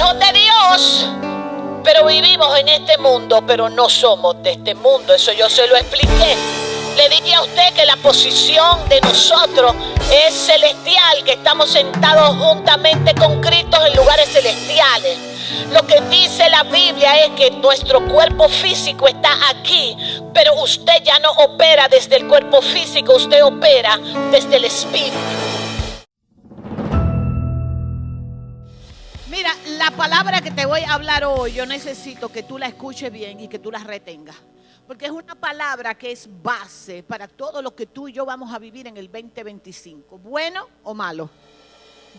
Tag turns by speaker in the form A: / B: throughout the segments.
A: hijos de Dios, pero vivimos en este mundo, pero no somos de este mundo. Eso yo se lo expliqué. Le dije a usted que la posición de nosotros es celestial, que estamos sentados juntamente con Cristo en lugares celestiales. Lo que dice la Biblia es que nuestro cuerpo físico está aquí, pero usted ya no opera desde el cuerpo físico, usted opera desde el espíritu. Mira, la palabra que te voy a hablar hoy, yo necesito que tú la escuches bien y que tú la retengas. Porque es una palabra que es base para todo lo que tú y yo vamos a vivir en el 2025. ¿Bueno o malo?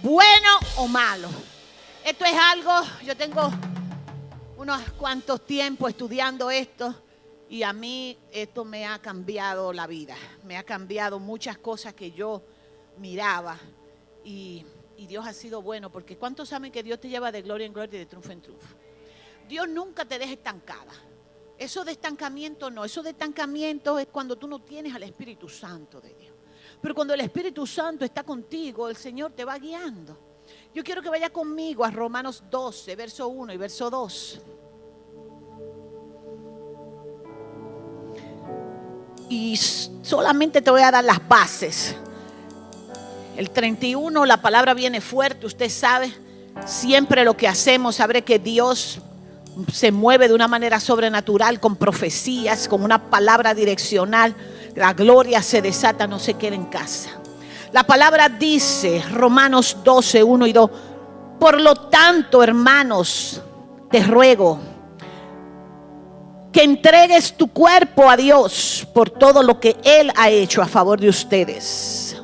A: ¿Bueno o malo? Esto es algo, yo tengo unos cuantos tiempos estudiando esto y a mí esto me ha cambiado la vida. Me ha cambiado muchas cosas que yo miraba y Dios ha sido bueno, porque ¿cuántos saben que Dios te lleva de gloria en gloria y de triunfo en triunfo? Dios nunca te deja estancada. Eso de estancamiento no, eso de estancamiento es cuando tú no tienes al Espíritu Santo de Dios. Pero cuando el Espíritu Santo está contigo, el Señor te va guiando. Yo quiero que vaya conmigo a Romanos 12, verso 1 y verso 2. Y solamente te voy a dar las bases. El 31, la palabra viene fuerte, usted sabe. Siempre lo que hacemos, sabré que Dios se mueve de una manera sobrenatural, con profecías, con una palabra direccional. La gloria se desata, no se queda en casa. La palabra dice, Romanos 12, 1 y 2. Por lo tanto, hermanos, te ruego que entregues tu cuerpo a Dios por todo lo que Él ha hecho a favor de ustedes.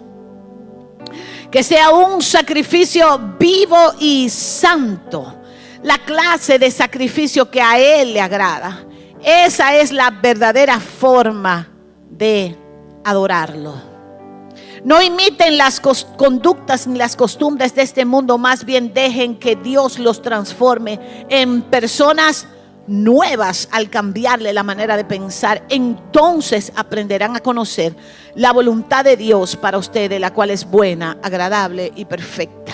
A: Que sea un sacrificio vivo y santo, la clase de sacrificio que a Él le agrada. Esa es la verdadera forma de adorarlo. No imiten las conductas ni las costumbres de este mundo, más bien dejen que Dios los transforme en personas nuevas al cambiarle la manera de pensar. Entonces aprenderán a conocer la voluntad de Dios para ustedes, la cual es buena, agradable y perfecta.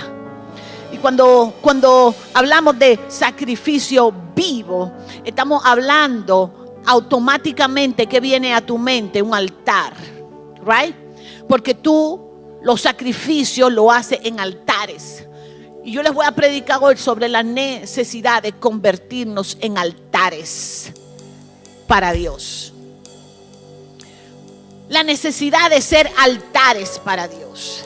A: Y cuando hablamos de sacrificio vivo, estamos hablando automáticamente que viene a tu mente un altar, right? Porque tú los sacrificios lo haces en altares. Y yo les voy a predicar hoy sobre la necesidad de convertirnos en altares para Dios. La necesidad de ser altares para Dios.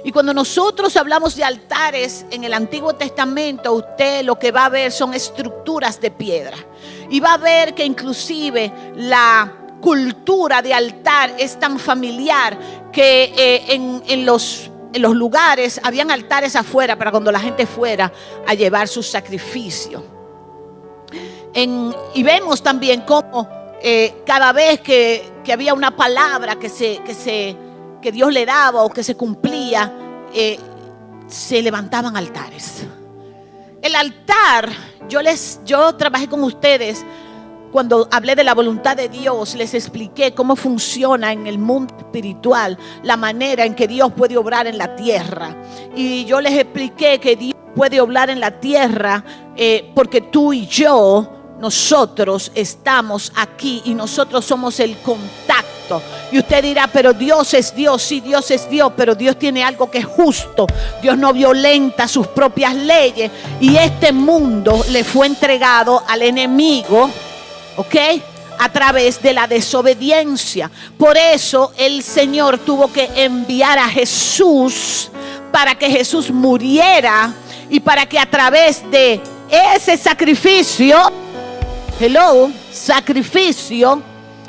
A: Y cuando nosotros hablamos de altares en el Antiguo Testamento, usted lo que va a ver son estructuras de piedra. Y va a ver que inclusive la cultura de altar es tan familiar que en los lugares habían altares afuera para cuando la gente fuera a llevar sus sacrificios. Y vemos también cómo cada vez que había una palabra que Dios le daba o que se cumplía, se levantaban altares. El altar, yo trabajé con ustedes cuando hablé de la voluntad de Dios, les expliqué cómo funciona en el mundo espiritual, la manera en que Dios puede obrar en la tierra. Y yo les expliqué que Dios puede obrar en la tierra porque tú y yo, nosotros estamos aquí y nosotros somos el contacto. Y usted dirá, pero Dios es Dios. Sí, Dios es Dios, pero Dios tiene algo que es justo. Dios no violenta sus propias leyes. Y este mundo le fue entregado al enemigo, ¿ok? A través de la desobediencia. Por eso el Señor tuvo que enviar a Jesús para que Jesús muriera y para que a través de ese sacrificio, sacrificio,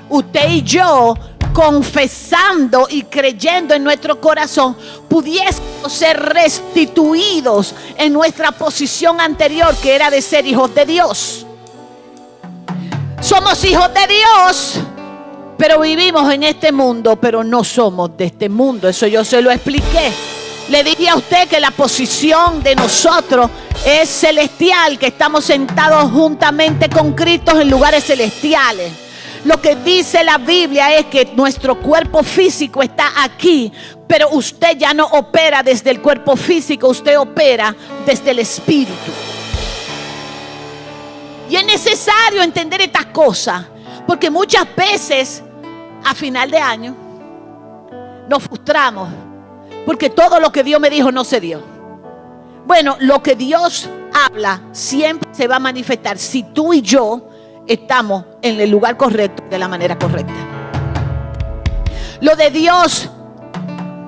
A: usted y yo, confesando y creyendo en nuestro corazón, pudiésemos ser restituidos en nuestra posición anterior, que era de ser hijos de Dios. Somos hijos de Dios, pero vivimos en este mundo, pero no somos de este mundo. Eso yo se lo expliqué. Le dije a usted que la posición de nosotros es celestial, que estamos sentados juntamente con Cristo en lugares celestiales. Lo que dice la Biblia es que nuestro cuerpo físico está aquí, pero usted ya no opera desde el cuerpo físico, usted opera desde el espíritu. Y es necesario entender estas cosas, porque muchas veces a final de año nos frustramos porque todo lo que Dios me dijo no se dio. Bueno, lo que Dios habla siempre se va a manifestar si tú y yo estamos en el lugar correcto, de la manera correcta. Lo de Dios,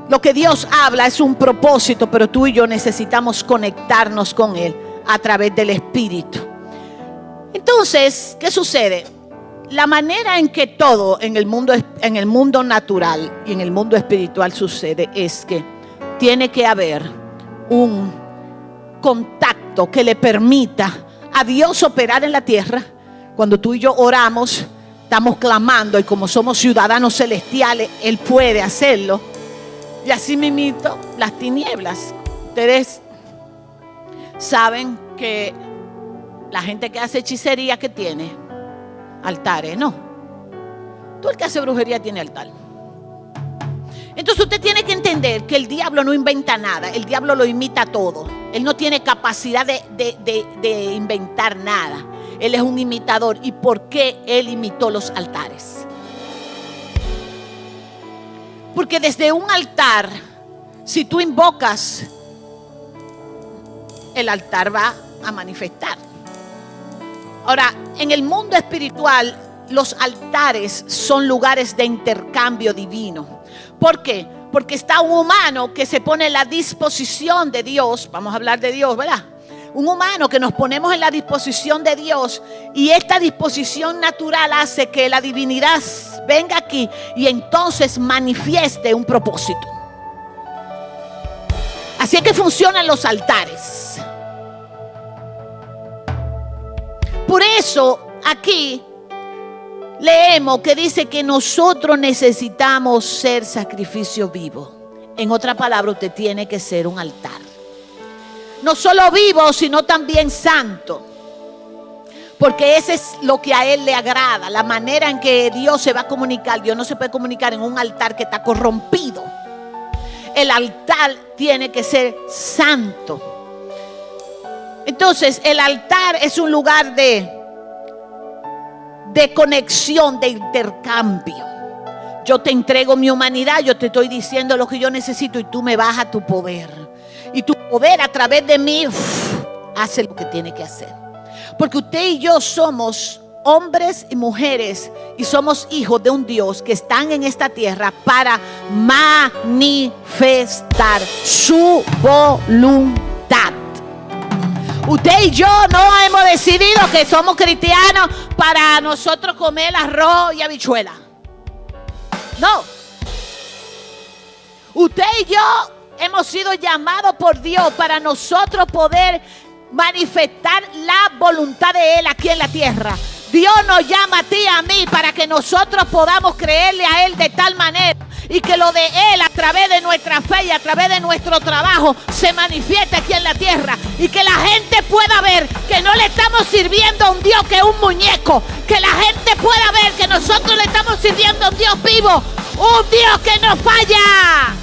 A: lo que Dios habla es un propósito, pero tú y yo necesitamos conectarnos con Él a través del Espíritu. Entonces, ¿qué sucede? La manera en que todo en el mundo natural y en el mundo espiritual sucede es que tiene que haber un contacto que le permita a Dios operar en la tierra. Cuando tú y yo oramos, estamos clamando, y como somos ciudadanos celestiales, Él puede hacerlo. Y así mismito las tinieblas. Ustedes saben que la gente que hace hechicería, que tiene altares, no. Todo el que hace brujería tiene altar. Entonces usted tiene que entender que el diablo no inventa nada. El diablo lo imita todo. Él no tiene capacidad de inventar nada. Él es un imitador. ¿Y por qué él imitó los altares? Porque desde un altar, si tú invocas, el altar va a manifestar. Ahora, en el mundo espiritual, los altares son lugares de intercambio divino. ¿Por qué? Porque está un humano que se pone en la disposición de Dios. Vamos a hablar de Dios, ¿verdad? Un humano que nos ponemos en la disposición de Dios, y esta disposición natural hace que la divinidad venga aquí y entonces manifieste un propósito. Así es que funcionan los altares. Por eso aquí leemos que dice que nosotros necesitamos ser sacrificio vivo. En otra palabra, usted tiene que ser un altar. No solo vivo, sino también santo. Porque ese es lo que a Él le agrada. La manera en que Dios se va a comunicar. Dios no se puede comunicar en un altar que está corrompido. El altar tiene que ser santo. Entonces, el altar es un lugar de conexión, de intercambio. Yo te entrego mi humanidad, yo te estoy diciendo lo que yo necesito y tú me bajas tu poder. Y tu poder a través de mí hace lo que tiene que hacer. Porque usted y yo somos hombres y mujeres y somos hijos de un Dios que están en esta tierra para manifestar su voluntad. Usted y yo no hemos decidido que somos cristianos para nosotros comer arroz y habichuela. No. Usted y yo hemos sido llamados por Dios para nosotros poder manifestar la voluntad de Él aquí en la tierra. Dios nos llama a ti y a mí para que nosotros podamos creerle a Él de tal manera y que lo de Él a través de nuestra fe y a través de nuestro trabajo se manifieste aquí en la tierra, y que la gente pueda ver que no le estamos sirviendo a un Dios que es un muñeco, que la gente pueda ver que nosotros le estamos sirviendo a un Dios vivo, un Dios que no falla.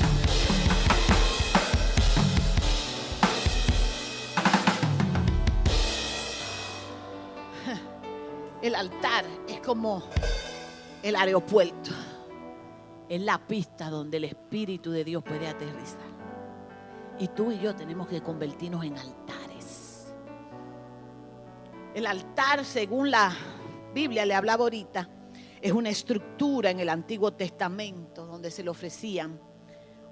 A: El altar es como el aeropuerto. Es la pista donde el Espíritu de Dios puede aterrizar. Y tú y yo tenemos que convertirnos en altares. El altar, según la Biblia le hablaba ahorita, es una estructura en el Antiguo Testamento donde se le ofrecían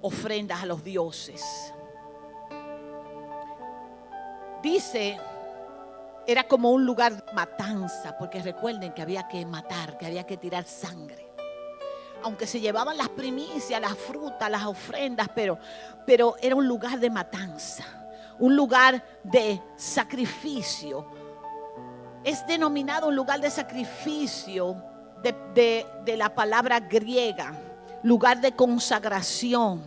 A: ofrendas a los dioses. Dice, era como un lugar de matanza, porque recuerden que había que matar, que había que tirar sangre. Aunque se llevaban las primicias, las frutas, las ofrendas, pero era un lugar de matanza, un lugar de sacrificio. Es denominado un lugar de sacrificio de la palabra griega, lugar de consagración,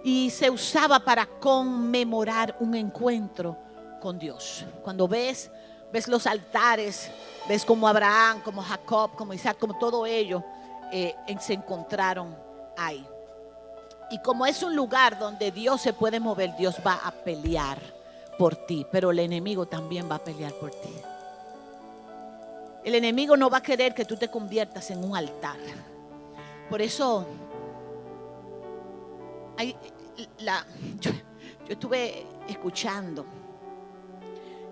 A: y se usaba para conmemorar un encuentro con Dios. Cuando ves los altares, ves como Abraham, como Jacob, como Isaac, como todo ello se encontraron ahí. Y como es un lugar donde Dios se puede mover, Dios va a pelear por ti, pero el enemigo también va a pelear por ti. El enemigo no va a querer que tú te conviertas en un altar. Por eso yo estuve escuchando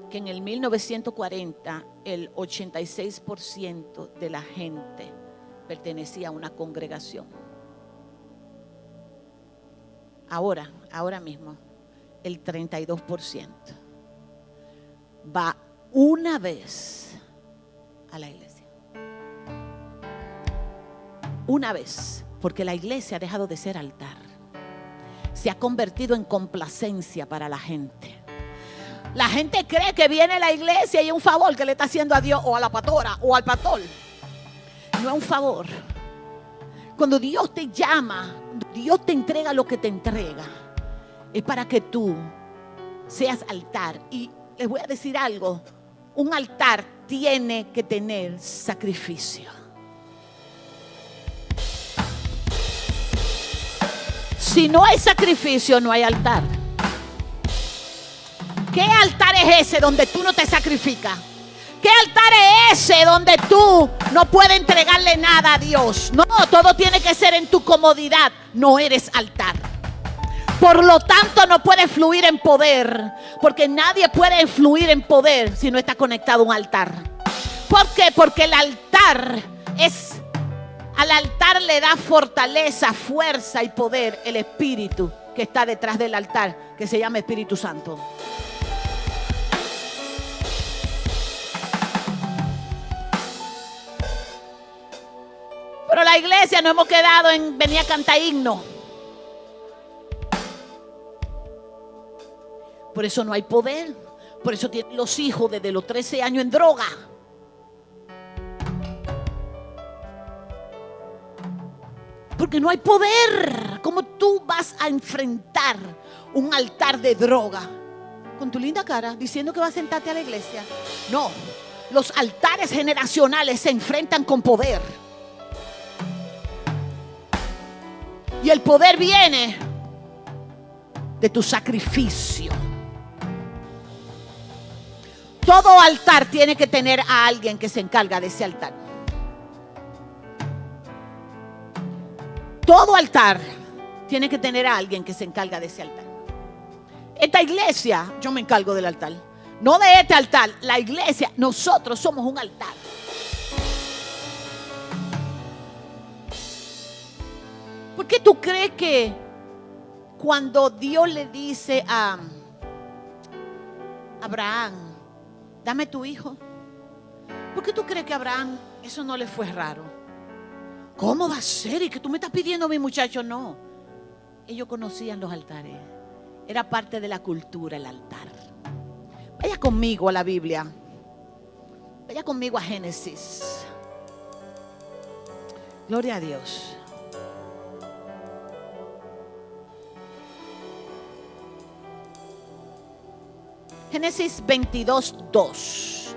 A: que en el 1940 el 86% de la gente pertenecía a una congregación. Ahora mismo, el 32% va una vez a la iglesia. Una vez, porque la iglesia ha dejado de ser altar. Se ha convertido en complacencia para la gente. La gente cree que viene a la iglesia y es un favor que le está haciendo a Dios o a la pastora o al pastor. No es un favor. Cuando Dios te llama, Dios te entrega lo que te entrega. Es para que tú seas altar. Y les voy a decir algo. Un altar tiene que tener sacrificio. Si no hay sacrificio, no hay altar. ¿Qué altar es ese donde tú no te sacrificas? ¿Qué altar es ese donde tú no puedes entregarle nada a Dios? No, todo tiene que ser en tu comodidad. No eres altar. Por lo tanto, no puedes fluir en poder. Porque nadie puede fluir en poder si no está conectado a un altar. ¿Por qué? Porque el altar al altar le da fortaleza, fuerza y poder el Espíritu que está detrás del altar, que se llama Espíritu Santo. Pero la iglesia no hemos quedado en venir a cantar himno. Por eso no hay poder. Por eso tienen los hijos desde los 13 años en droga. Porque no hay poder. ¿Cómo tú vas a enfrentar un altar de droga? Con tu linda cara, diciendo que vas a sentarte a la iglesia. No, los altares generacionales se enfrentan con poder. Y el poder viene de tu sacrificio. Todo altar tiene que tener a alguien que se encarga de ese altar. Todo altar tiene que tener a alguien que se encarga de ese altar. Esta iglesia, yo me encargo del altar. No de este altar, la iglesia, nosotros somos un altar. ¿Por qué tú crees que cuando Dios le dice a Abraham, dame tu hijo? ¿Por qué tú crees que a Abraham eso no le fue raro? ¿Cómo va a ser? ¿Y que tú me estás pidiendo a mi muchacho? No. Ellos conocían los altares. Era parte de la cultura el altar. Vaya conmigo a la Biblia. Vaya conmigo a Génesis. Gloria a Dios. Génesis 22:2.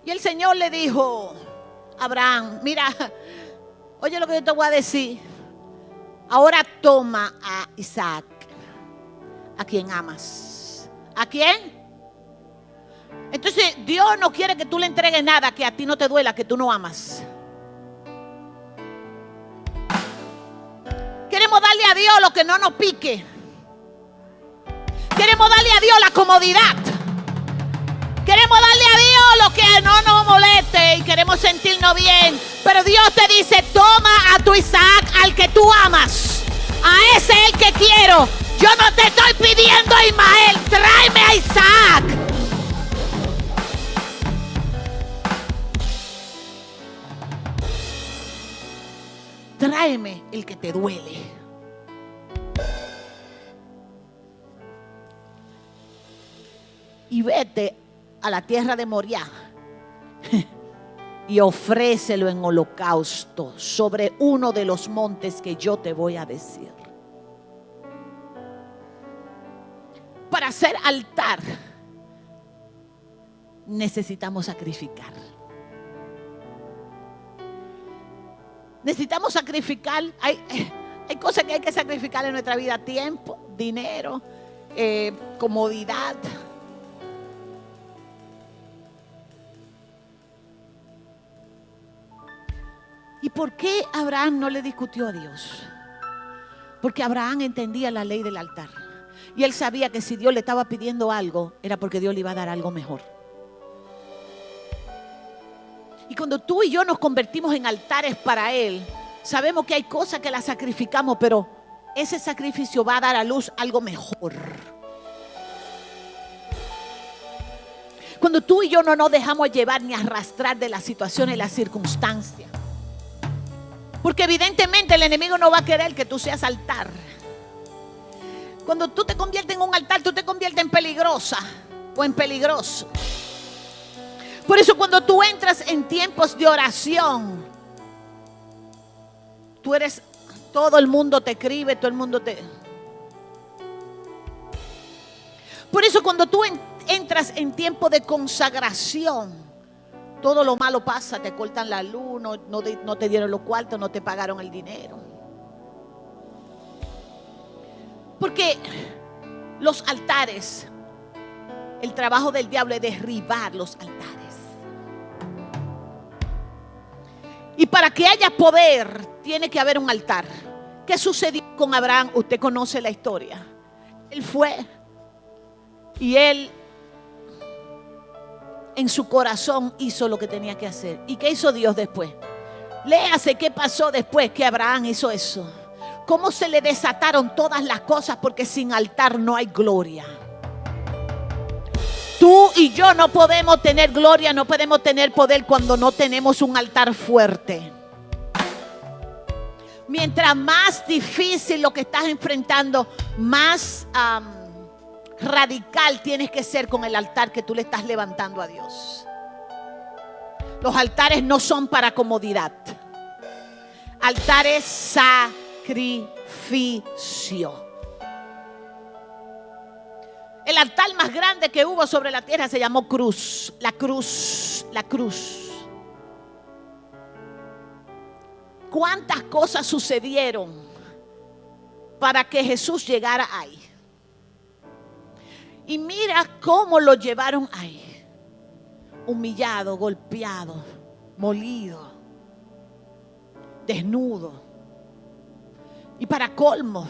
A: Y el Señor le dijo a Abraham, mira, oye lo que yo te voy a decir. Ahora toma a Isaac, a quien amas. ¿A quién? Entonces Dios no quiere que tú le entregues nada que a ti no te duela, que tú no amas. Queremos darle a Dios lo que no nos pique. Queremos darle a Dios la comodidad. Queremos darle a Dios lo que no nos moleste y queremos sentirnos bien. Pero Dios te dice, toma a tu Isaac, al que tú amas. A ese es el que quiero. Yo no te estoy pidiendo a Ismael, tráeme a Isaac. Tráeme el que te duele. Y vete a la tierra de Moriah y ofrécelo en holocausto sobre uno de los montes que yo te voy a decir. Para hacer altar necesitamos sacrificar. Necesitamos sacrificar. Hay cosas que hay que sacrificar en nuestra vida: tiempo, dinero, comodidad. por qué Abraham no le discutió a Dios? Porque Abraham entendía la ley del altar. Y él sabía que si Dios le estaba pidiendo algo, era porque Dios le iba a dar algo mejor. Y cuando tú y yo nos convertimos en altares para Él, sabemos que hay cosas que las sacrificamos, pero ese sacrificio va a dar a luz algo mejor. Cuando tú y yo no nos dejamos llevar ni arrastrar de las situaciones y las circunstancias. Porque evidentemente el enemigo no va a querer que tú seas altar. Cuando tú te conviertes en un altar, tú te conviertes en peligrosa o en peligroso. Por eso cuando tú entras en tiempos de oración, todo el mundo te escribe, todo el mundo te... Por eso cuando tú entras en tiempo de consagración, todo lo malo pasa, te cortan la luz, no te dieron los cuartos, no te pagaron el dinero. Porque los altares, el trabajo del diablo es derribar los altares. Y para que haya poder, tiene que haber un altar. ¿Qué sucedió con Abraham? Usted conoce la historia. Él fue y él en su corazón hizo lo que tenía que hacer. ¿Y qué hizo Dios después? Léase qué pasó después que Abraham hizo eso. Cómo se le desataron todas las cosas, porque sin altar no hay gloria. Tú y yo no podemos tener gloria, no podemos tener poder cuando no tenemos un altar fuerte. Mientras más difícil lo que estás enfrentando, más radical tienes que ser con el altar que tú le estás levantando a Dios. Los altares no son para comodidad. Altares sacrificio. El altar más grande que hubo sobre la tierra se llamó cruz. La cruz. ¿Cuántas cosas sucedieron para que Jesús llegara ahí? Y mira cómo lo llevaron ahí. Humillado, golpeado, molido, desnudo. Y para colmo,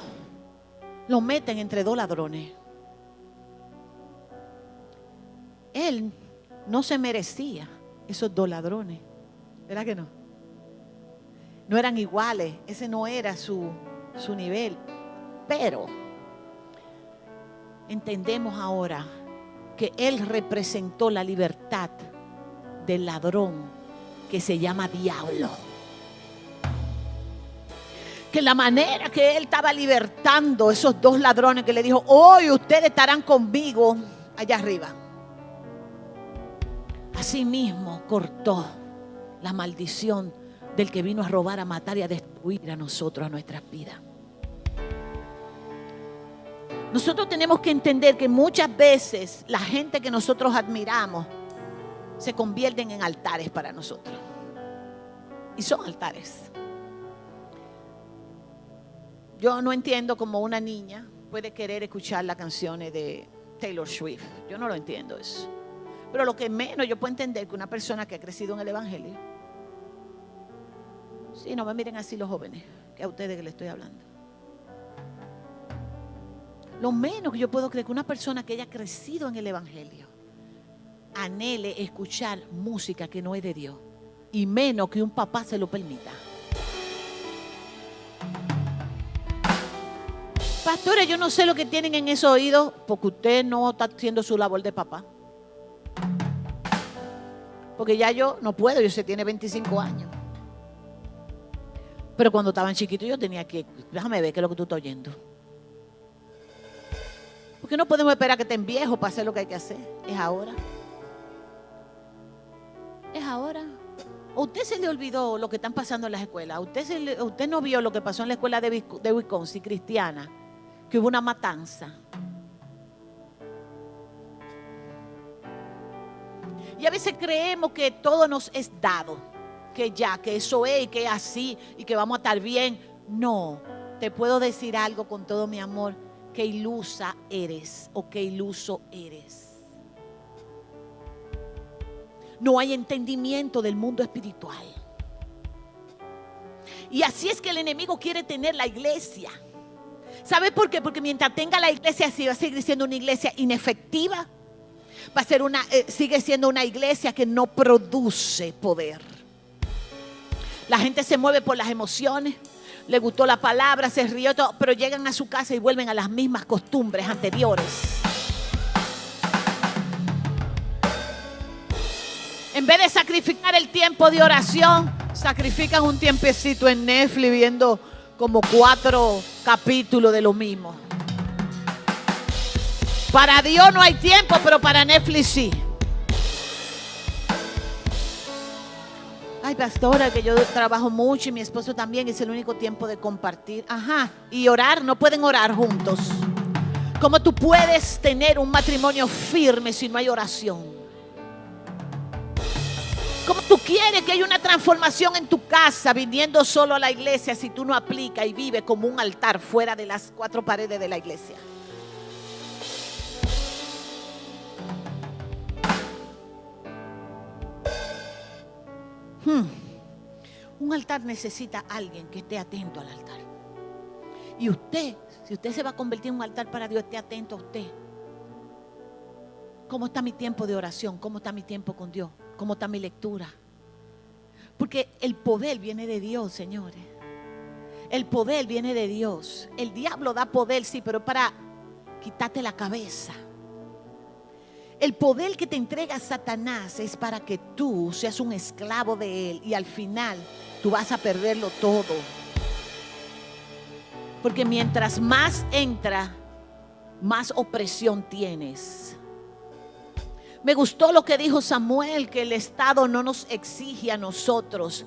A: lo meten entre dos ladrones. Él no se merecía esos dos ladrones. ¿Verdad que no? No eran iguales. Ese no era su nivel. Pero entendemos ahora que Él representó la libertad del ladrón que se llama diablo. Que la manera que Él estaba libertando esos dos ladrones, que le dijo: hoy ustedes estarán conmigo allá arriba. Asimismo cortó la maldición del que vino a robar, a matar y a destruir a nosotros, a nuestras vidas. Nosotros tenemos que entender que muchas veces la gente que nosotros admiramos se convierten en altares para nosotros. Y son altares. Yo no entiendo cómo una niña puede querer escuchar las canciones de Taylor Swift. Yo no lo entiendo eso. Pero lo que menos yo puedo entender que una persona que ha crecido en el Evangelio. Sí, no me miren así los jóvenes, que a ustedes que les estoy hablando. Lo menos que yo puedo creer que una persona que haya crecido en el Evangelio anhele escuchar música que no es de Dios. Y menos que un papá se lo permita. Pastores, yo no sé lo que tienen en esos oídos, porque usted no está haciendo su labor de papá. Porque ya yo no puedo, yo sé, tiene 25 años. Pero cuando estaban chiquitos yo tenía que, déjame ver qué es lo que tú estás oyendo. Porque no podemos esperar que estén viejos para hacer lo que hay que hacer. Es ahora. Es ahora. ¿O usted se le olvidó lo que están pasando en las escuelas? ¿Usted no vio lo que pasó en la escuela de Wisconsin, cristiana? Que hubo una matanza. Y a veces creemos que todo nos es dado, que ya, que eso es, y que es así, y que vamos a estar bien. No, te puedo decir algo con todo mi amor, que ilusa eres o que iluso eres. No hay entendimiento del mundo espiritual. Y así es que el enemigo quiere tener la iglesia. ¿Sabe por qué? Porque mientras tenga la iglesia así, va a seguir siendo una iglesia inefectiva. Va a ser sigue siendo una iglesia que no produce poder. La gente se mueve por las emociones. Le gustó la palabra, se rió todo, pero llegan a su casa y vuelven a las mismas costumbres anteriores. En vez de sacrificar el tiempo de oración, sacrifican un tiempecito en Netflix viendo como 4 capítulos de lo mismo. Para Dios no hay tiempo, pero para Netflix sí. Ay, pastora, que yo trabajo mucho y mi esposo también, es el único tiempo de compartir. Ajá, y orar, no pueden orar juntos. ¿Cómo tú puedes tener un matrimonio firme si no hay oración? ¿Cómo tú quieres que haya una transformación en tu casa viniendo solo a la iglesia si tú no aplicas y vives como un altar fuera de las 4 paredes de la iglesia? Un altar necesita a alguien que esté atento al altar. Y usted, si usted se va a convertir en un altar para Dios, esté atento a usted. ¿Cómo está mi tiempo de oración? ¿Cómo está mi tiempo con Dios? ¿Cómo está mi lectura? Porque el poder viene de Dios, señores. El poder viene de Dios. El diablo da poder, sí, pero para quitarte la cabeza. El poder que te entrega Satanás es para que tú seas un esclavo de él y al final tú vas a perderlo todo. Porque mientras más entra, más opresión tienes. Me gustó lo que dijo Samuel, que el Estado no nos exige a nosotros.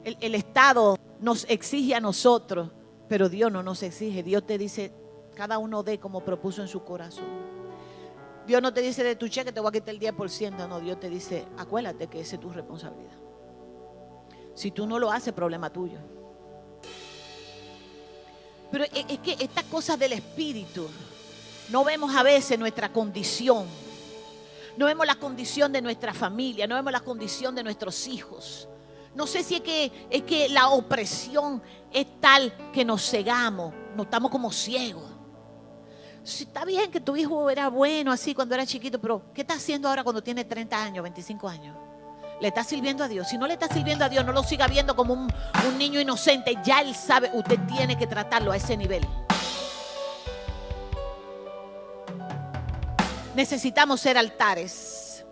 A: El Estado nos exige a nosotros, pero Dios no nos exige. Dios te dice, cada uno dé como propuso en su corazón. Dios no te dice de tu cheque te voy a quitar el 10%. No, Dios te dice, acuérdate que esa es tu responsabilidad. Si tú no lo haces, problema tuyo. Pero es que estas cosas del espíritu, no vemos a veces nuestra condición. No vemos la condición de nuestra familia, no vemos la condición de nuestros hijos. No sé si es que la opresión es tal que nos cegamos, nos estamos como ciegos. Si está bien que tu hijo era bueno así cuando era chiquito, pero ¿qué está haciendo ahora cuando tiene 30 años, 25 años? ¿Le está sirviendo a Dios? Si no le está sirviendo a Dios, no lo siga viendo como un niño inocente. Ya él sabe, usted tiene que tratarlo a ese nivel. Necesitamos ser altares.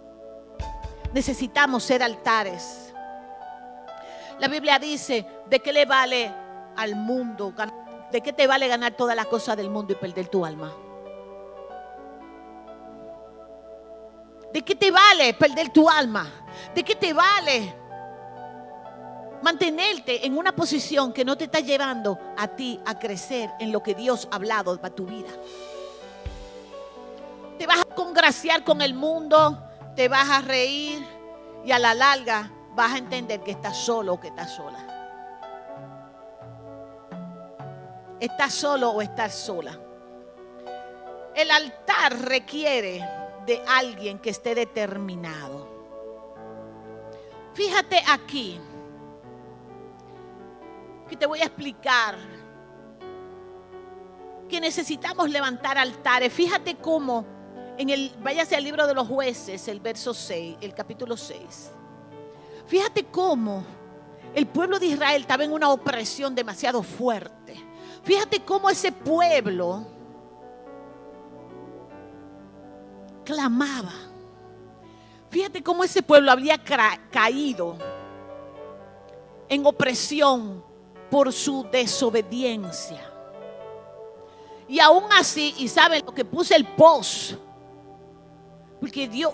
A: Necesitamos ser altares. La Biblia dice, ¿de qué le vale al mundo? ¿De qué te vale ganar todas las cosas del mundo y perder tu alma? ¿De qué te vale perder tu alma? ¿De qué te vale mantenerte en una posición que no te está llevando a ti a crecer en lo que Dios ha hablado para tu vida? Te vas a congraciar con el mundo, te vas a reír y a la larga vas a entender que estás solo o que estás sola. ¿Estás solo o estás sola? El altar requiere de alguien que esté determinado. Fíjate aquí, que te voy a explicar que necesitamos levantar altares. Fíjate cómo váyase al libro de los Jueces, el verso 6, el capítulo 6. Fíjate cómo el pueblo de Israel estaba en una opresión demasiado fuerte. Fíjate cómo ese pueblo clamaba. Fíjate cómo ese pueblo había caído en opresión por su desobediencia. Y aún así, y saben lo que puse el post, porque Dios,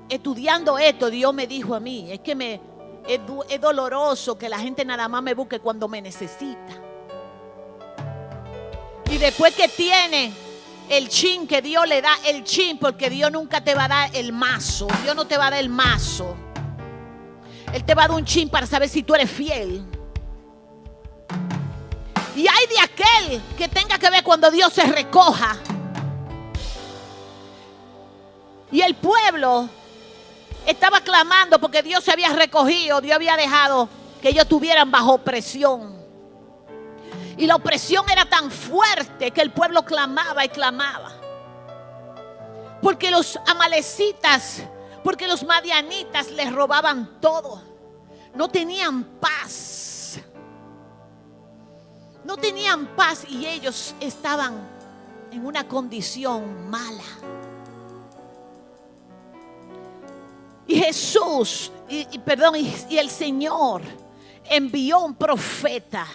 A: estudiando esto, Dios me dijo a mí, es que es doloroso que la gente nada más me busque cuando me necesita. Y después que tiene el chin que Dios le da, el chin, porque Dios nunca te va a dar el mazo. Dios no te va a dar el mazo. Él te va a dar un chin para saber si tú eres fiel. Y hay de aquel que tenga que ver cuando Dios se recoja. Y el pueblo estaba clamando porque Dios se había recogido, Dios había dejado que ellos estuvieran bajo opresión. Y la opresión era tan fuerte que el pueblo clamaba y clamaba. Porque los amalecitas, porque los madianitas les robaban todo. No tenían paz. No tenían paz y ellos estaban en una condición mala. Y Jesús, y el Señor envió un profeta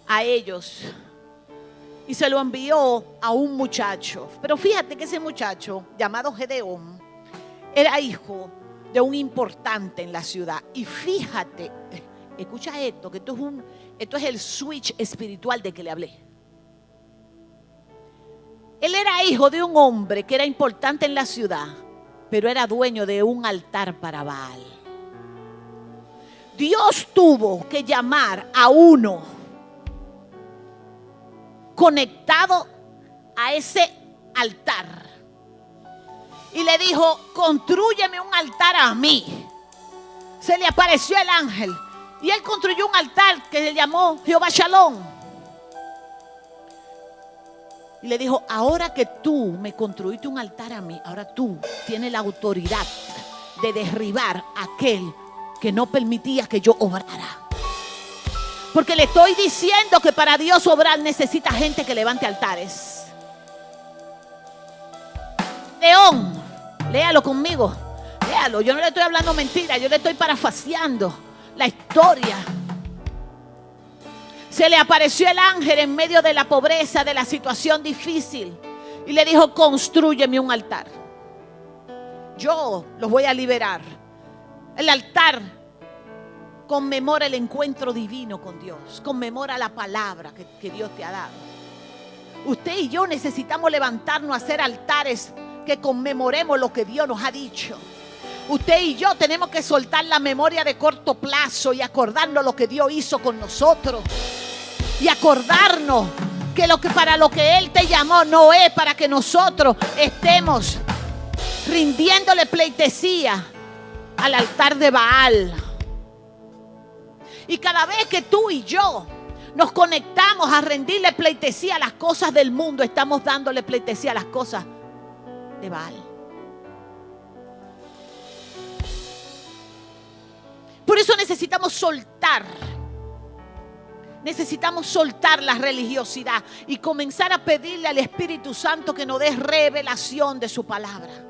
A: a ellos. Y se lo envió a un muchacho. Pero fíjate que ese muchacho, llamado Gedeón, era hijo de un importante en la ciudad. Y fíjate, escucha esto, que esto es el switch espiritual de que le hablé. Él era hijo de un hombre que era importante en la ciudad, pero era dueño de un altar para Baal. Dios tuvo que llamar a uno conectado a ese altar y le dijo: constrúyeme un altar a mí. Se le apareció el ángel y él construyó un altar que se llamó Jehová Shalom. Y le dijo: ahora que tú me construiste un altar a mí, ahora tú tienes la autoridad de derribar a aquel que no permitía que yo obrara. Porque le estoy diciendo que para Dios obrar necesita gente que levante altares. León, léalo conmigo. Léalo, yo no le estoy hablando mentira, yo le estoy parafraseando la historia. Se le apareció el ángel en medio de la pobreza, de la situación difícil, y le dijo: constrúyeme un altar. Yo los voy a liberar. El altar conmemora el encuentro divino con Dios, conmemora la palabra que Dios te ha dado. Usted y yo necesitamos levantarnos a hacer altares que conmemoremos lo que Dios nos ha dicho. Usted y yo tenemos que soltar la memoria de corto plazo y acordarnos lo que Dios hizo con nosotros. Y acordarnos que para lo que Él te llamó no es para que nosotros estemos rindiéndole pleitesía al altar de Baal. Y cada vez que tú y yo nos conectamos a rendirle pleitesía a las cosas del mundo, estamos dándole pleitesía a las cosas de Baal. Por eso necesitamos soltar la religiosidad y comenzar a pedirle al Espíritu Santo que nos dé revelación de su palabra.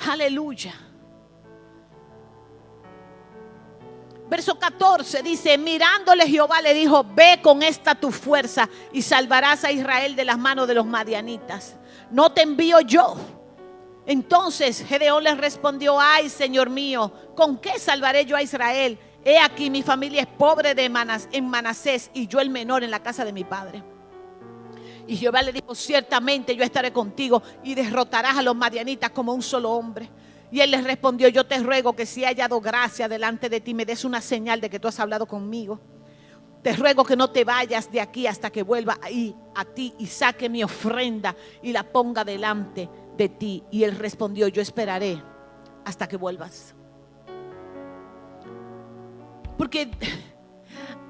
A: Aleluya. Verso 14 dice: mirándole Jehová le dijo: ve con esta tu fuerza y salvarás a Israel de las manos de los madianitas. ¿No te envío yo? Entonces Gedeón les respondió: ay, Señor mío, ¿con qué salvaré yo a Israel? He aquí, mi familia es pobre en Manasés y yo el menor en la casa de mi padre. Y Jehová le dijo: ciertamente yo estaré contigo y derrotarás a los madianitas como un solo hombre. Y él les respondió: yo te ruego que si he hallado gracia delante de ti, me des una señal de que tú has hablado conmigo. Te ruego que no te vayas de aquí hasta que vuelva ahí a ti y saque mi ofrenda y la ponga delante de ti. Y él respondió: yo esperaré hasta que vuelvas. Porque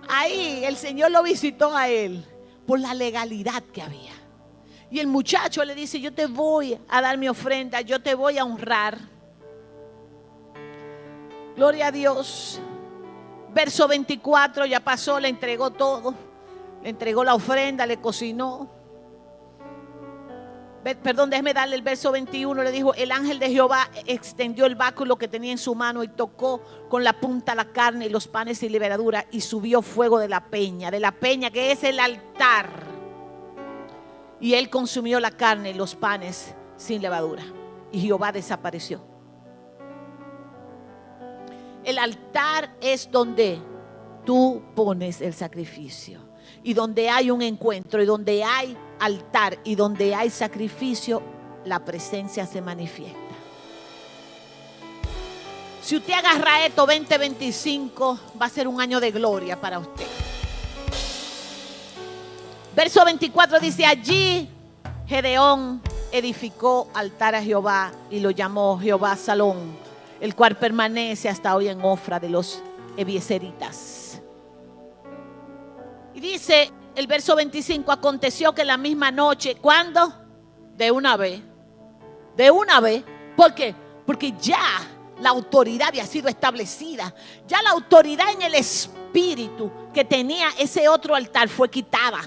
A: ahí el Señor lo visitó a él por la legalidad que había. Y el muchacho le dice: yo te voy a dar mi ofrenda, yo te voy a honrar. Gloria a Dios. Verso 24, ya pasó, le entregó todo. Le entregó la ofrenda, le cocinó. Perdón, déjeme darle el verso 21. Le dijo: el ángel de Jehová extendió el báculo que tenía en su mano y tocó con la punta la carne y los panes sin levadura, y subió fuego de la peña que es el altar. Y él consumió la carne y los panes sin levadura, y Jehová desapareció. El altar es donde tú pones el sacrificio. Y donde hay un encuentro, y donde hay altar, y donde hay sacrificio, la presencia se manifiesta. Si usted agarra esto, 2025 va a ser un año de gloria para usted. Verso 24 dice: allí Gedeón edificó altar a Jehová y lo llamó Jehová Salón. el cual permanece hasta hoy en Ofra de los Ebiezeritas. Y dice el verso 25, aconteció que la misma noche, ¿cuándo? De una vez. De una vez. ¿Por qué? Porque ya la autoridad había sido establecida. Ya la autoridad en el espíritu que tenía ese otro altar fue quitada.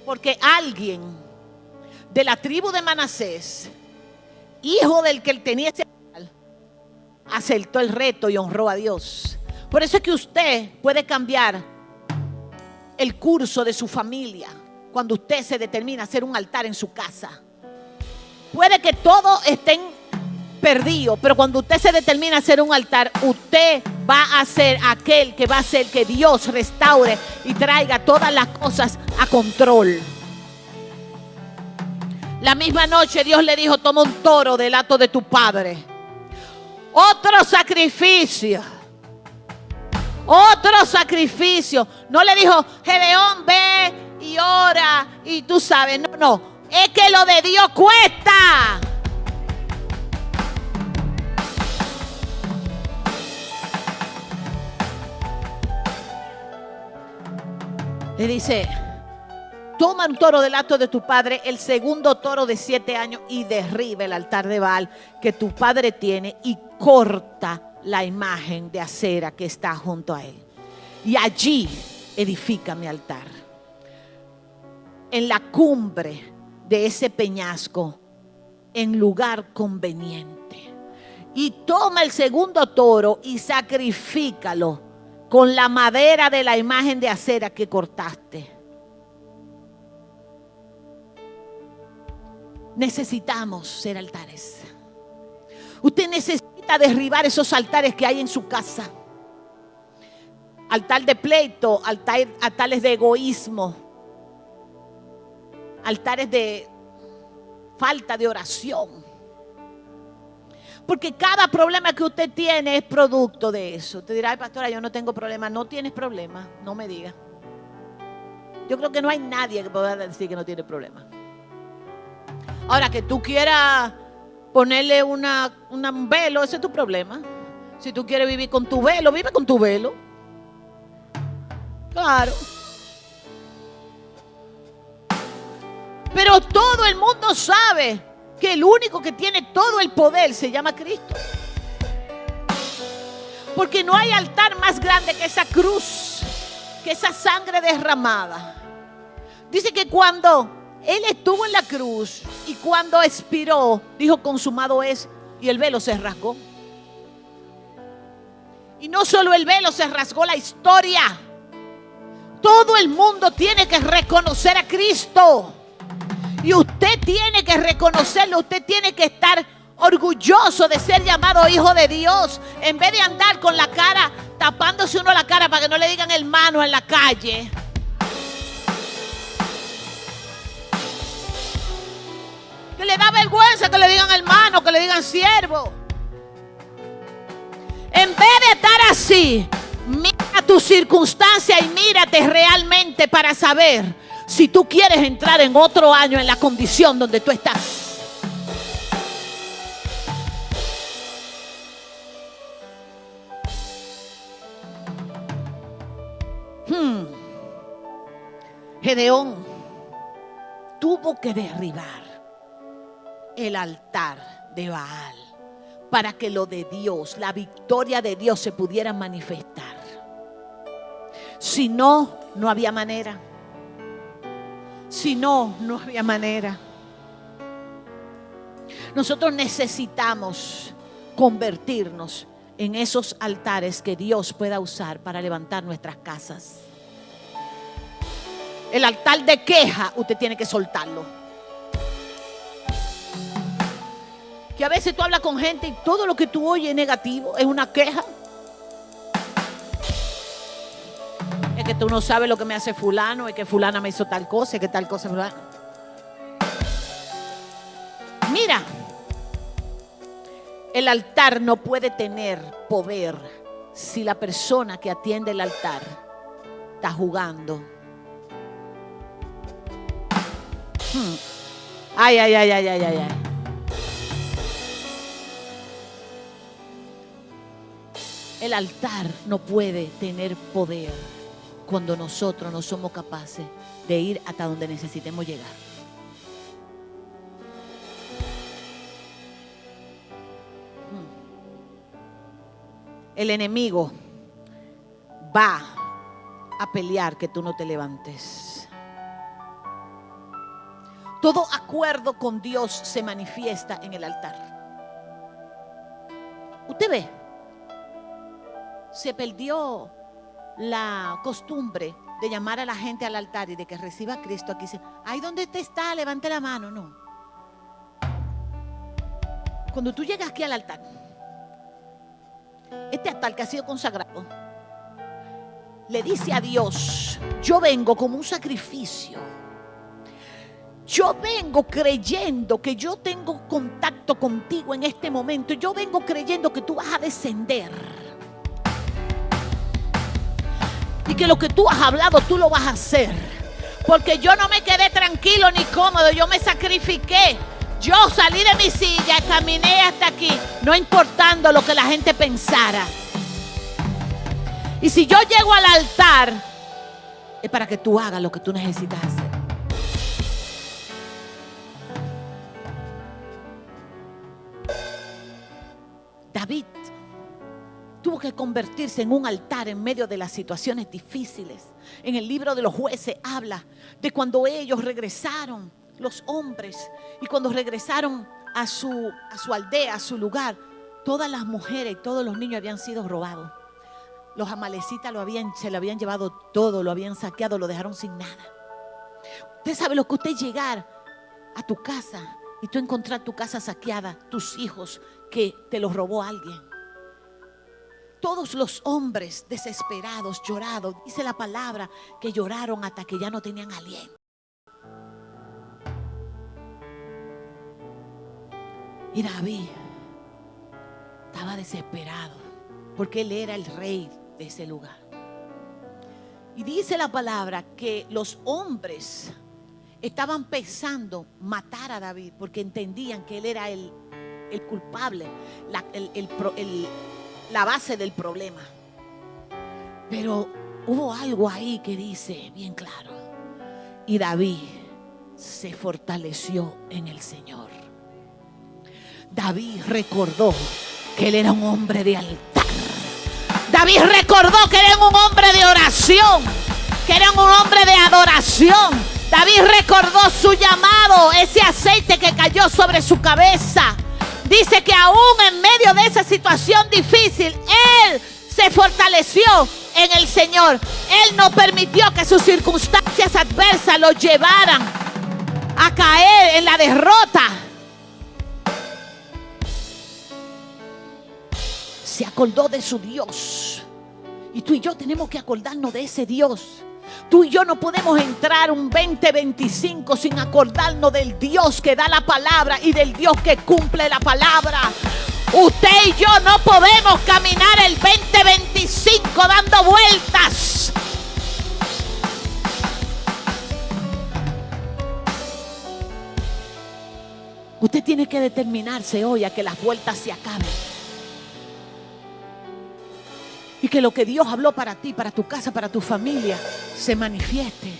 A: Porque alguien de la tribu de Manasés, hijo del que él tenía ese altar, aceptó el reto y honró a Dios. Por eso es que usted puede cambiar el curso de su familia cuando usted se determina a hacer un altar en su casa. Puede que todos estén perdidos, pero cuando usted se determina a hacer un altar, usted va a ser aquel que va a hacer que Dios restaure y traiga todas las cosas a control. La misma noche Dios le dijo: toma un toro del hato de tu padre. Otro sacrificio. Otro sacrificio. No le dijo: Gedeón, ve y ora y tú sabes. No, no. Es que lo de Dios cuesta. Le dice: toma un toro del hato de tu padre, el segundo toro de 7 años, y derriba el altar de Baal que tu padre tiene y corta la imagen de acera que está junto a él. Y allí edifica mi altar. En la cumbre de ese peñasco, en lugar conveniente. Y toma el segundo toro y sacrifícalo con la madera de la imagen de acera que cortaste. Necesitamos ser altares. Usted necesita derribar esos altares que hay en su casa. Altar de pleito, altares de egoísmo, altares de falta de oración. Porque cada problema que usted tiene es producto de eso. Usted dirá: ay, pastora, yo no tengo problema. No tienes problema, no me diga. Yo creo que no hay nadie que pueda decir que no tiene problema. Ahora, que tú quieras ponerle un velo, ese es tu problema. Si tú quieres vivir con tu velo, vive con tu velo. Claro. Pero todo el mundo sabe que el único que tiene todo el poder se llama Cristo. Porque no hay altar más grande que esa cruz, que esa sangre derramada. Dice que cuando Él estuvo en la cruz y cuando expiró, dijo: consumado es, y el velo se rasgó. Y no solo el velo se rasgó, la historia. Todo el mundo tiene que reconocer a Cristo. Y usted tiene que reconocerlo. Usted tiene que estar orgulloso de ser llamado hijo de Dios. En vez de andar con la cara, tapándose uno la cara para que no le digan hermano en la calle. Que le da vergüenza que le digan hermano, que le digan siervo. En vez de estar así, mira tu circunstancia y mírate realmente para saber si tú quieres entrar en otro año en la condición donde tú estás. Gedeón tuvo que derribar el altar de Baal para que lo de Dios, la victoria de Dios se pudiera manifestar. Si no, no había manera. Si no, no había manera. Nosotros necesitamos convertirnos en esos altares que Dios pueda usar para levantar nuestras casas. El altar de queja, usted tiene que soltarlo. Que a veces tú hablas con gente y todo lo que tú oyes es negativo, es una queja. Es que tú no sabes lo que me hace fulano, es que fulana me hizo tal cosa, es que tal cosa. Mira, el altar no puede tener poder si la persona que atiende el altar está jugando. Ay. el altar no puede tener poder cuando nosotros no somos capaces de ir hasta donde necesitemos llegar. El enemigo va a pelear que tú no te levantes. Todo acuerdo con Dios se manifiesta en el altar. Usted ve, se perdió la costumbre de llamar a la gente al altar y de que reciba a Cristo. Aquí dice, ahí donde usted está, levante la mano. No. Cuando tú llegas aquí al altar, este altar que ha sido consagrado, le dice a Dios, yo vengo como un sacrificio. Yo vengo creyendo que yo tengo contacto contigo en este momento. Yo vengo creyendo que tú vas a descender. Y que lo que tú has hablado, tú lo vas a hacer. Porque yo no me quedé tranquilo ni cómodo. Yo me sacrifiqué. Yo salí de mi silla, caminé hasta aquí, no importando lo que la gente pensara. Y si yo llego al altar, es para que tú hagas lo que tú necesitas hacer. David tuvo que convertirse en un altar en medio de las situaciones difíciles. En el libro de los Jueces habla de cuando ellos regresaron, los hombres, y cuando regresaron a su aldea, a su lugar, todas las mujeres y todos los niños habían sido robados. Los amalecitas se lo habían llevado todo, lo habían saqueado, lo dejaron sin nada. Usted sabe lo que usted llegar a tu casa y tú encontrar tu casa saqueada, tus hijos que te los robó alguien. Todos los hombres desesperados, llorados, dice la palabra que lloraron hasta que ya no tenían aliento. Y David estaba desesperado porque él era el rey de ese lugar. Y dice la palabra que los hombres estaban pensando matar a David porque entendían que él era el culpable, la base del problema. Pero hubo algo ahí que dice bien claro: y David se fortaleció en el Señor. David recordó que él era un hombre de altar. David recordó que era un hombre de oración, que era un hombre de adoración. David recordó su llamado, ese aceite que cayó sobre su cabeza. Dice que aún en medio de esa situación difícil, él se fortaleció en el Señor. Él no permitió que sus circunstancias adversas lo llevaran a caer en la derrota. Se acordó de su Dios. Y tú y yo tenemos que acordarnos de ese Dios. Tú y yo no podemos entrar un 2025 sin acordarnos del Dios que da la palabra y del Dios que cumple la palabra. Usted y yo no podemos caminar el 2025 dando vueltas. Usted tiene que determinarse hoy a que las vueltas se acaben. Y que lo que Dios habló para ti, para tu casa, para tu familia, se manifieste.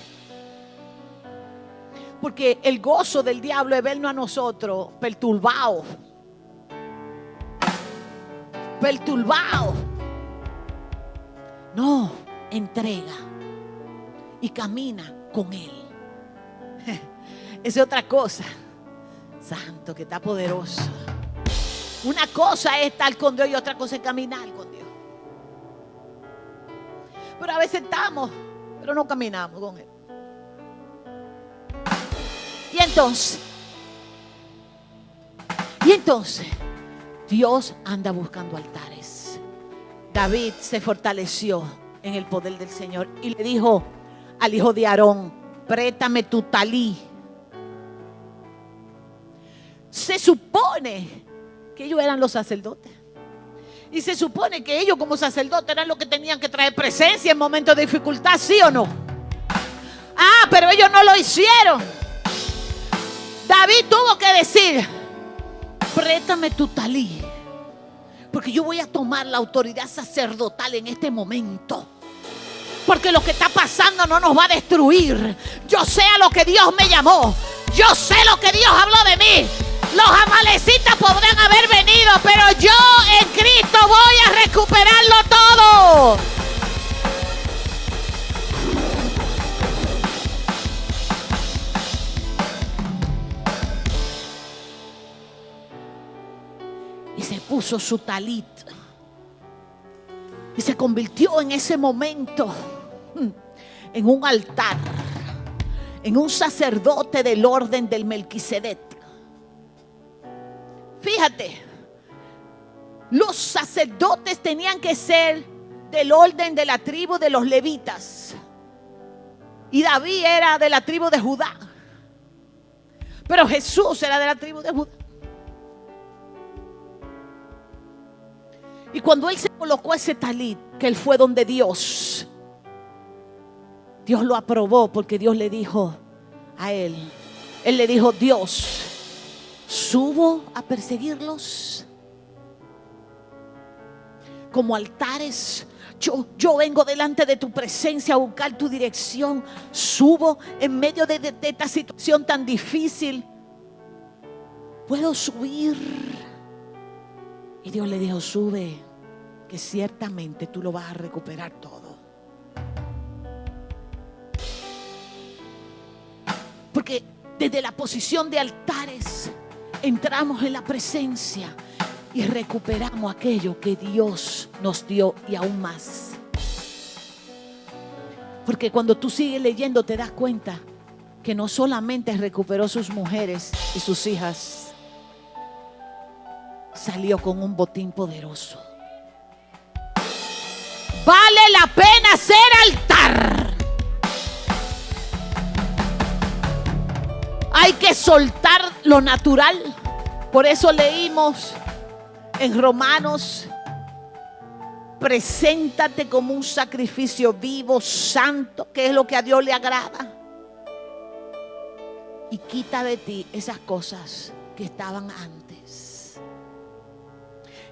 A: Porque el gozo del diablo es vernos a nosotros perturbados. No, entrega y camina con Él. Esa es otra cosa. Santo, que está poderoso. Una cosa es estar con Dios y otra cosa es caminar con Dios. Pero a veces estamos, pero no caminamos con Él. Y entonces, Dios anda buscando altares. David se fortaleció en el poder del Señor y le dijo al hijo de Aarón: préstame tu talí. Se supone que ellos eran los sacerdotes. Y se supone que ellos como sacerdotes eran los que tenían que traer presencia en momentos de dificultad, ¿sí o no? Ah, pero ellos no lo hicieron. David tuvo que decir: préstame tu talí. Porque yo voy a tomar la autoridad sacerdotal en este momento. Porque lo que está pasando no nos va a destruir. Yo sé a lo que Dios me llamó. Yo sé lo que Dios habló de mí. Los amalecitas podrán haber venido, pero yo en Cristo voy a recuperarlo todo. Y se puso su talit. Y se convirtió en ese momento en un altar, en un sacerdote del orden del Melquisedec. Fíjate, los sacerdotes tenían que ser del orden de la tribu de los levitas. Y David era de la tribu de Judá. Pero Jesús era de la tribu de Judá. Y cuando él se colocó ese talit, que él fue donde Dios, Dios lo aprobó, porque Dios le dijo a él, él le dijo: Dios, ¿subo a perseguirlos? Como altares, yo vengo delante de tu presencia a buscar tu dirección. Subo en medio de esta situación tan difícil. ¿Puedo subir? Y Dios le dijo: sube, que ciertamente tú lo vas a recuperar todo. Porque desde la posición de altares entramos en la presencia y recuperamos aquello que Dios nos dio y aún más. Porque cuando tú sigues leyendo te das cuenta que no solamente recuperó sus mujeres y sus hijas, salió con un botín poderoso. Vale la pena ser altar. Hay que soltar lo natural. Por eso leímos en Romanos: preséntate como un sacrificio vivo, santo, que es lo que a Dios le agrada. Y quita de ti esas cosas que estaban antes.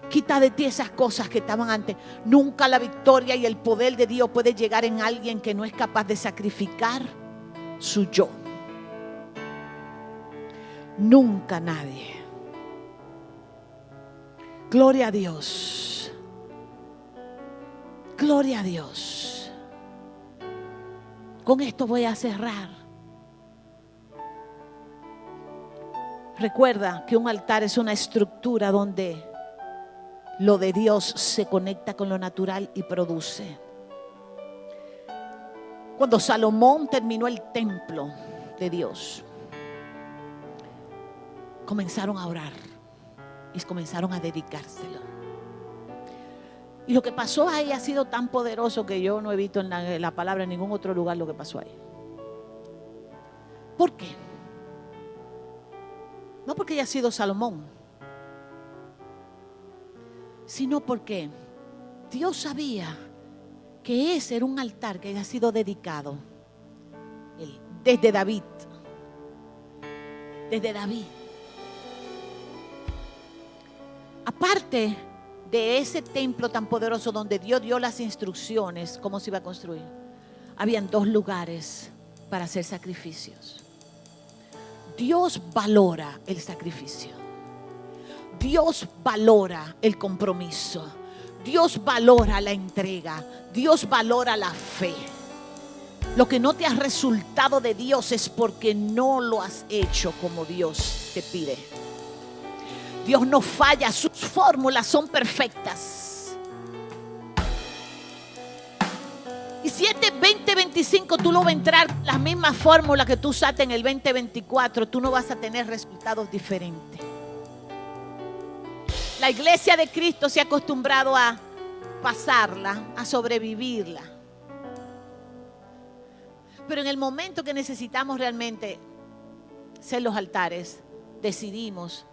A: Quita de ti esas cosas que estaban antes. Nunca la victoria y el poder de Dios puede llegar en alguien que no es capaz de sacrificar su yo. Nunca nadie. Gloria a Dios. Gloria a Dios. Con esto voy a cerrar. Recuerda que un altar es una estructura donde lo de Dios se conecta con lo natural y produce. Cuando Salomón terminó el templo de Dios, comenzaron a orar y comenzaron a dedicárselo. Y lo que pasó ahí ha sido tan poderoso que yo no he visto en la palabra en ningún otro lugar lo que pasó ahí. ¿Por qué? No porque haya sido Salomón, sino porque Dios sabía que ese era un altar que había sido dedicado desde David. Desde David. Aparte de ese templo tan poderoso donde Dios dio las instrucciones, cómo se iba a construir, habían 2 lugares para hacer sacrificios. Dios valora el sacrificio. Dios valora el compromiso. Dios valora la entrega. Dios valora la fe. Lo que no te ha resultado de Dios es porque no lo has hecho como Dios te pide. Dios no falla, sus fórmulas son perfectas. Y si este 2025 tú no vas a entrar las mismas fórmulas que tú usaste en el 2024, tú no vas a tener resultados diferentes. La iglesia de Cristo se ha acostumbrado a pasarla, a sobrevivirla. Pero en el momento que necesitamos realmente ser los altares, decidimos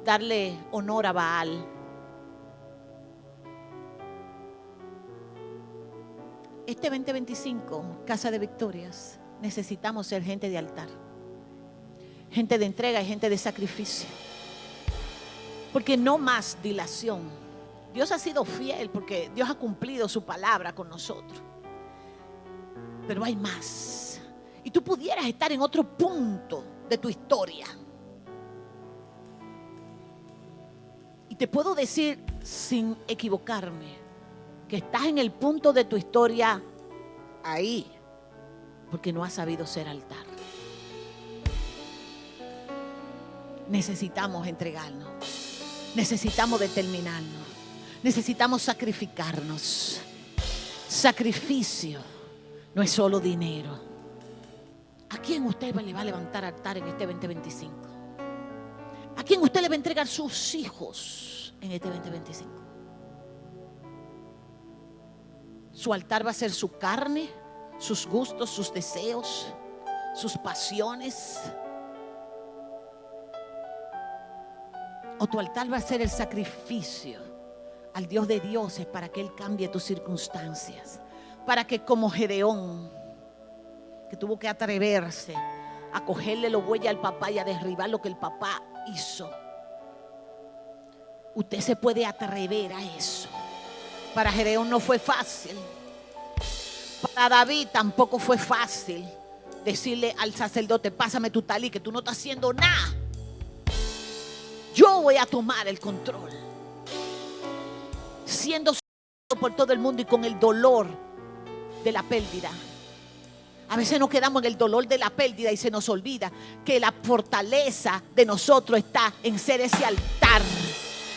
A: darle honor a Baal. Este 2025, Casa de Victorias, necesitamos ser gente de altar, gente de entrega y gente de sacrificio. Porque no más dilación. Dios ha sido fiel porque Dios ha cumplido su palabra con nosotros. Pero hay más. Y tú pudieras estar en otro punto de tu historia. Y te puedo decir sin equivocarme que estás en el punto de tu historia ahí porque no has sabido ser altar. Necesitamos entregarnos. Necesitamos determinarnos. Necesitamos sacrificarnos. Sacrificio no es solo dinero. ¿A quién usted le va a levantar altar en este 2025? ¿A quién usted le va a entregar sus hijos en este 2025? Su altar va a ser su carne, sus gustos, sus deseos, sus pasiones. O tu altar va a ser el sacrificio al Dios de dioses para que Él cambie tus circunstancias. Para que como Gedeón, que tuvo que atreverse a cogerle los bueyes al papá y a derribar lo que el papá hizo. Usted se puede atrever a eso. Para Gedeón no fue fácil. Para David tampoco fue fácil decirle al sacerdote: pásame tu talí, que tú no estás haciendo nada. Yo voy a tomar el control. Siendo por todo el mundo y con el dolor de la pérdida. A veces nos quedamos en el dolor de la pérdida y se nos olvida que la fortaleza de nosotros está en ser ese altar.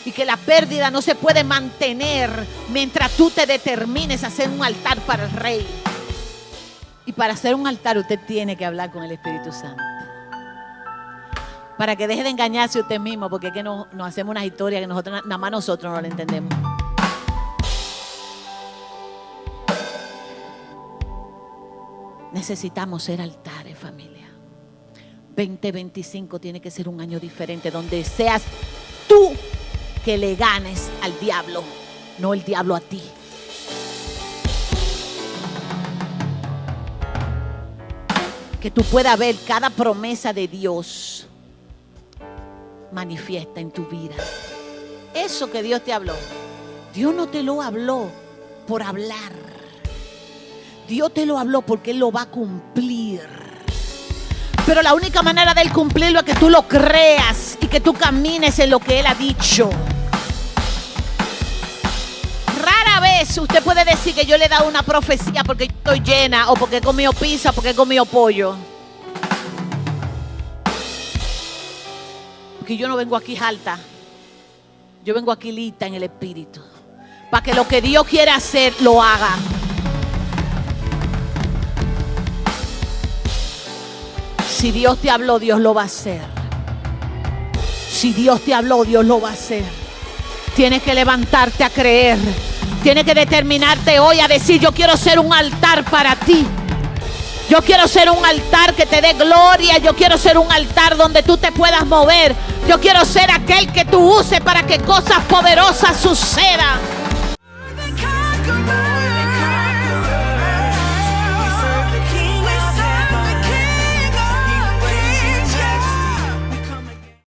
A: Y que la pérdida no se puede mantener mientras tú te determines a hacer un altar para el Rey. Y para hacer un altar usted tiene que hablar con el Espíritu Santo. Para que deje de engañarse usted mismo, porque es que nos hacemos unas historias que nosotros, nada más nosotros no la entendemos. Necesitamos ser altares, familia. 2025 tiene que ser un año diferente, donde seas tú que le ganes al diablo, no el diablo a ti. Que tú puedas ver cada promesa de Dios manifiesta en tu vida. Eso que Dios te habló, Dios no te lo habló por hablar. Dios te lo habló porque Él lo va a cumplir. Pero la única manera de Él cumplirlo es que tú lo creas y que tú camines en lo que Él ha dicho. Rara vez usted puede decir que yo le he dado una profecía porque yo estoy llena, o porque he comido pizza, o porque he comido pollo. Porque yo no vengo aquí alta. Yo vengo aquí lista en el Espíritu. Para que lo que Dios quiere hacer, lo haga. Si Dios te habló, Dios lo va a hacer. Si Dios te habló, Dios lo va a hacer. Tienes que levantarte a creer. Tienes que determinarte hoy a decir: yo quiero ser un altar para ti. Yo quiero ser un altar que te dé gloria. Yo quiero ser un altar donde tú te puedas mover. Yo quiero ser aquel que tú uses para que cosas poderosas sucedan.